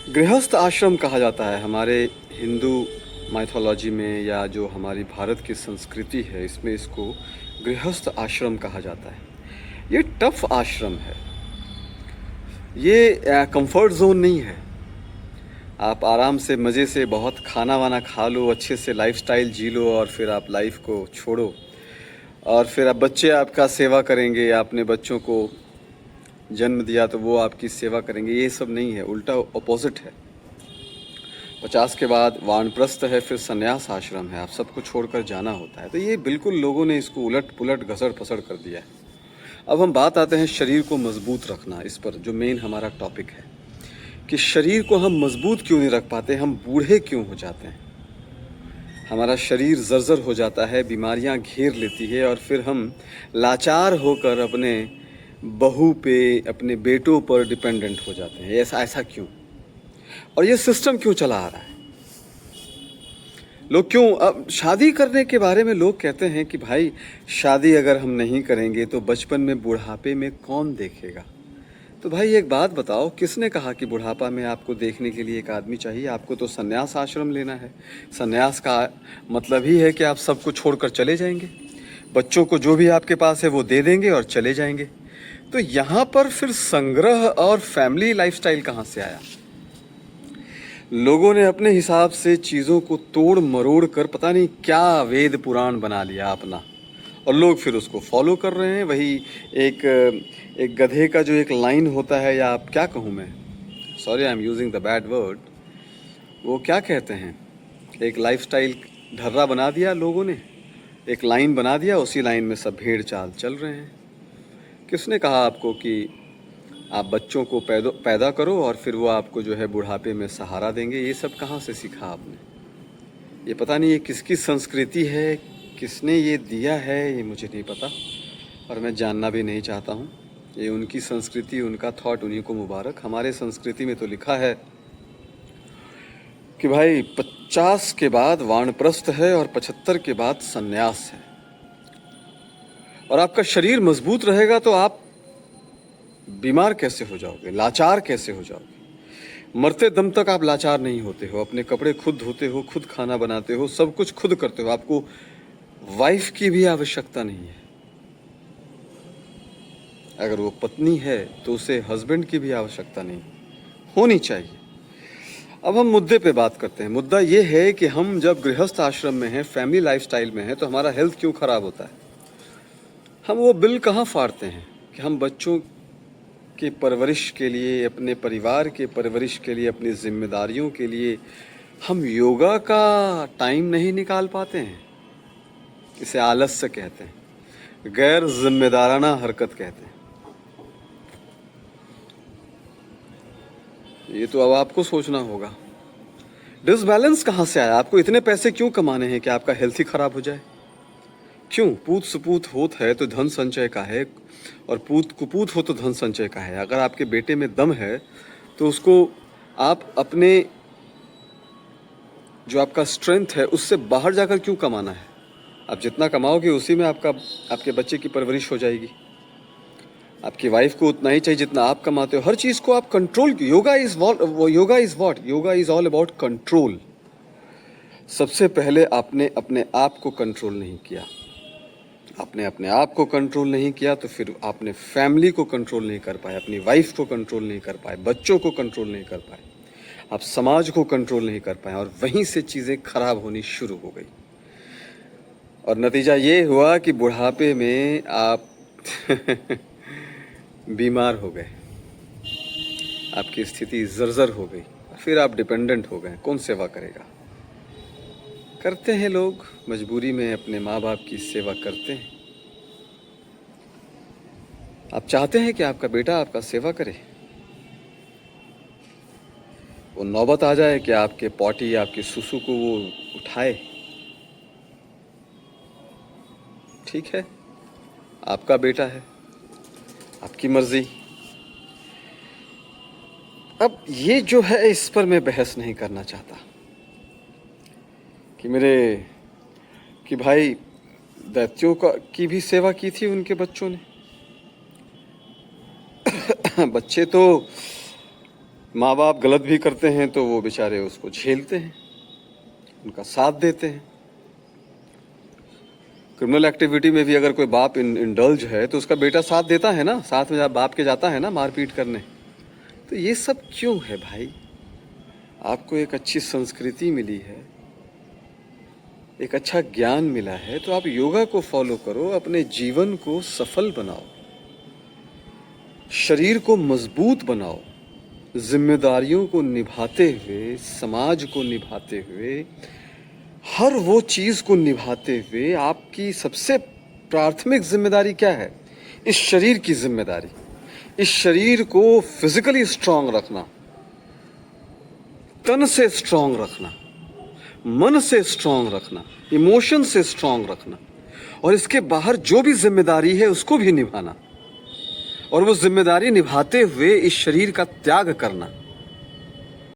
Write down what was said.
गृहस्थ आश्रम कहा जाता है हमारे हिंदू माइथोलॉजी में, या जो हमारी भारत की संस्कृति है इसमें इसको गृहस्थ आश्रम कहा जाता है। ये टफ आश्रम है, ये कंफर्ट जोन नहीं है। आप आराम से मज़े से बहुत खाना वाना खा लो, अच्छे से लाइफस्टाइल जी लो और फिर आप लाइफ को छोड़ो और फिर अब बच्चे आपका सेवा करेंगे, आपने बच्चों को जन्म दिया तो वो आपकी सेवा करेंगे। ये सब नहीं है, उल्टा अपोजिट है। 50 के बाद वानप्रस्थ है, फिर संन्यास आश्रम है, आप सबको छोड़कर जाना होता है। तो ये बिल्कुल लोगों ने इसको उलट पुलट घसड़ पसड़ कर दिया है। अब हम बात आते हैं शरीर को मजबूत रखना, इस पर जो मेन हमारा टॉपिक है कि शरीर को हम मजबूत क्यों नहीं रख पाते, हम बूढ़े क्यों हो जाते हैं, हमारा शरीर जर्जर हो जाता है, बीमारियां घेर लेती है और फिर हम लाचार होकर अपने बहू पे, अपने बेटों पर डिपेंडेंट हो जाते हैं। ऐसा क्यों, और ये सिस्टम क्यों चला आ रहा है? लोग क्यों, अब शादी करने के बारे में लोग कहते हैं कि भाई शादी अगर हम नहीं करेंगे तो बचपन में बुढ़ापे में कौन देखेगा। तो भाई एक बात बताओ, किसने कहा कि बुढ़ापा में आपको देखने के लिए एक आदमी चाहिए? आपको तो संन्यास आश्रम लेना है। संन्यास का मतलब ही है कि आप सबको छोड़कर चले जाएंगे, बच्चों को जो भी आपके पास है वो दे देंगे और चले जाएंगे। तो यहाँ पर फिर संग्रह और फैमिली लाइफस्टाइल कहाँ से आया? लोगों ने अपने हिसाब से चीज़ों को तोड़ मरोड़ कर पता नहीं क्या वेद पुराण बना लिया अपना, और लोग फिर उसको फॉलो कर रहे हैं। वही एक गधे का जो एक लाइन होता है, या आप क्या कहूँ मैं, sorry I am using the bad word, वो क्या कहते हैं, एक लाइफस्टाइल ढर्रा बना दिया लोगों ने, एक लाइन बना दिया, उसी लाइन में सब भेड़ चाल चल रहे हैं। किसने कहा आपको कि आप बच्चों को पैदा करो और फिर वो आपको जो है बुढ़ापे में सहारा देंगे? ये सब कहाँ से सीखा आपने? ये पता नहीं ये किसकी संस्कृति है, किसने ये दिया है, ये मुझे नहीं पता और मैं जानना भी नहीं चाहता हूँ। ये उनकी संस्कृति, उनका थॉट, उन्हीं को मुबारक। हमारे संस्कृति में तो लिखा है कि भाई 50 के बाद वानप्रस्थ है और 75 के बाद संन्यास है। और आपका शरीर मजबूत रहेगा तो आप बीमार कैसे हो जाओगे, लाचार कैसे हो जाओगे? मरते दम तक आप लाचार नहीं होते हो, अपने कपड़े खुद धोते हो, खुद खाना बनाते हो, सब कुछ खुद करते हो, आपको वाइफ की भी आवश्यकता नहीं है। अगर वो पत्नी है तो उसे हस्बैंड की भी आवश्यकता नहीं होनी चाहिए। अब हम मुद्दे पे बात करते हैं। मुद्दा ये है कि हम जब गृहस्थ आश्रम में हैं, फैमिली लाइफस्टाइल में हैं, तो हमारा हेल्थ क्यों खराब होता है? हम वो बिल कहाँ फाड़ते हैं कि हम बच्चों की परवरिश के लिए, अपने परिवार के परवरिश के लिए, अपनी जिम्मेदारियों के लिए हम योगा का टाइम नहीं निकाल पाते हैं। इसे आलस्य कहते हैं, गैर जिम्मेदाराना हरकत कहते हैं। ये तो अब आपको सोचना होगा, डिसबैलेंस कहाँ से आया? आपको इतने पैसे क्यों कमाने हैं कि आपका हेल्थ ही खराब हो जाए? क्यों? पूत सुपूत होत है तो धन संचय का है, और पूत कुपूत हो तो धन संचय का है। अगर आपके बेटे में दम है तो उसको आप अपने जो आपका स्ट्रेंथ है उससे बाहर जाकर क्यों कमाना है? आप जितना कमाओगे उसी में आपके बच्चे की परवरिश हो जाएगी। आपकी वाइफ को उतना ही चाहिए जितना आप कमाते हो। हर चीज़ को आप control, yoga is what? Yoga is all about control. सबसे पहले आपने अपने आप को कंट्रोल नहीं किया। आपने अपने आप को कंट्रोल नहीं किया तो फिर आपने फैमिली को कंट्रोल नहीं कर पाए, अपनी वाइफ को कंट्रोल नहीं कर पाए, बच्चों को कंट्रोल नहीं कर पाए, आप समाज को कंट्रोल नहीं कर पाए, और वहीं से चीज़ें खराब होनी शुरू हो गई। और नतीजा ये हुआ कि बुढ़ापे में आप बीमार हो गए, आपकी स्थिति जर्जर हो गई, फिर आप डिपेंडेंट हो गए। कौन सेवा करेगा? करते हैं लोग मजबूरी में, अपने माँ बाप की सेवा करते हैं। आप चाहते हैं कि आपका बेटा आपका सेवा करे? वो नौबत आ जाए कि आपके पॉटी, आपके सुसु को वो उठाए? ठीक है, आपका बेटा है, आपकी मर्जी। अब ये जो है, इस पर मैं बहस नहीं करना चाहता कि भाई दैत्यों की भी सेवा की थी उनके बच्चों ने। बच्चे तो माँ बाप गलत भी करते हैं तो वो बेचारे उसको झेलते हैं, उनका साथ देते हैं। क्रिमिनल एक्टिविटी में भी अगर कोई बाप इंडल्ज है तो उसका बेटा साथ देता है ना, साथ में बाप के जाता है ना मारपीट करने। तो ये सब क्यों है भाई? आपको एक अच्छी संस्कृति मिली है, एक अच्छा ज्ञान मिला है, तो आप योगा को फॉलो करो, अपने जीवन को सफल बनाओ, शरीर को मजबूत बनाओ, जिम्मेदारियों को निभाते हुए, समाज को निभाते हुए, हर वो चीज़ को निभाते हुए आपकी सबसे प्राथमिक जिम्मेदारी क्या है? इस शरीर की जिम्मेदारी, इस शरीर को फिजिकली स्ट्रांग रखना, तन से स्ट्रांग रखना, मन से स्ट्रांग रखना, इमोशन से स्ट्रांग रखना, और इसके बाहर जो भी जिम्मेदारी है उसको भी निभाना, और वो जिम्मेदारी निभाते हुए इस शरीर का त्याग करना।